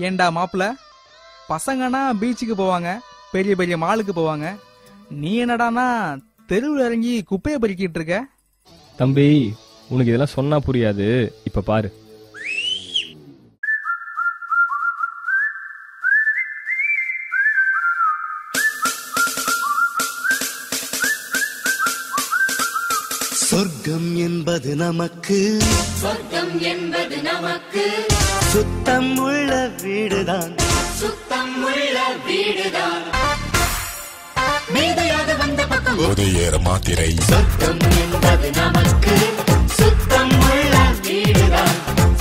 ஏண்டா மாப்பிள்ள, பசங்கன்னா பீச்சுக்கு போவாங்க, பெரிய பெரிய மாலுக்கு போவாங்க. நீ என்னடானா தெருவில் இறங்கி குப்பையை பறிக்கிட்டு இருக்க? தம்பி, உனக்கு இதெல்லாம் சொன்னா புரியாது. இப்ப பாரு. சொர்க்கம் என்பது நமக்கு, சொர்க்கம் என்பது நமக்கு, சுத்தம் உள்ள வீடுதான், சுத்தம் உள்ள வீடுதான், மேதையாக வந்த பக்கம் உதயேற மாத்திரை. சொர்க்கம் என்பது நமக்கு, சுத்தம் உள்ள வீடுதான்,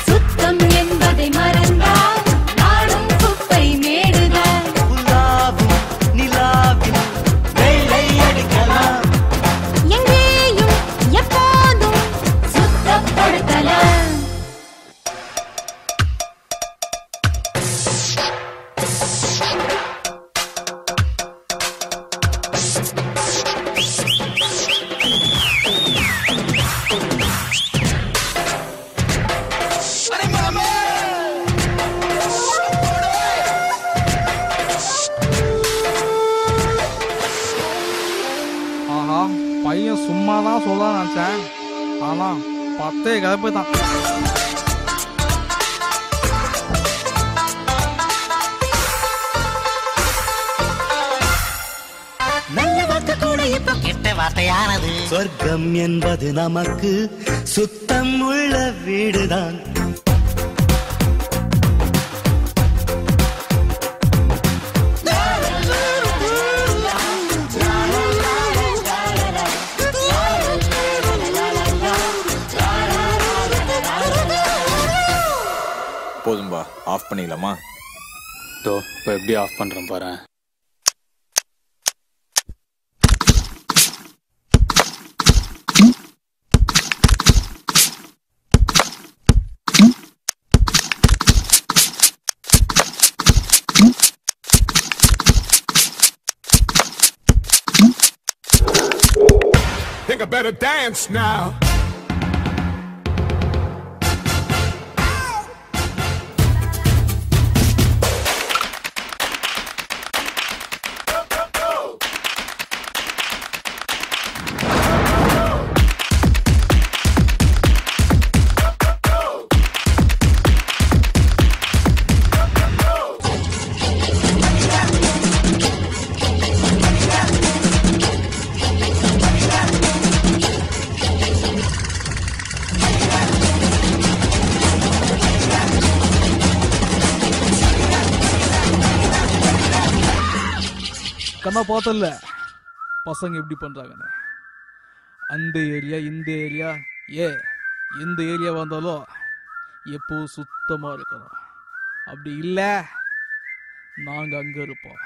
சுத்தம் என்பதை மறந்தால் நாடும் குப்பை மேடுதான். உலாவும் நிலாவில் வெள்ளை அடிக்கலாம், எங்கேயும் எப்போதும் சுத்தப்படுத்தலாம். ஆஹா, பையன் சும்மாதான் சொல்ல நினைச்சேன். ஆனா 10 கிளப்பு தான். நல்ல வார்த்தை கூட இப்ப கெட்ட வார்த்தையானது. சொர்க்கம் என்பது நமக்கு, சுத்தம் உள்ள வீடுதான். போதும்பா, ஆஃப் பண்ணிக்கலாமா? இப்போ எப்படி ஆஃப் பண்றேன் பாரு. Think I better dance now. கண்ணா பார்த்தல பசங்க எப்படி பண்றாங்கன்னு. அந்த ஏரியா இந்த ஏரியா, எந்த ஏரியா வந்தாலும் எப்போ சுத்தமா இருக்கணும். அப்படி இல்ல நாங்க அங்க இருப்போம்.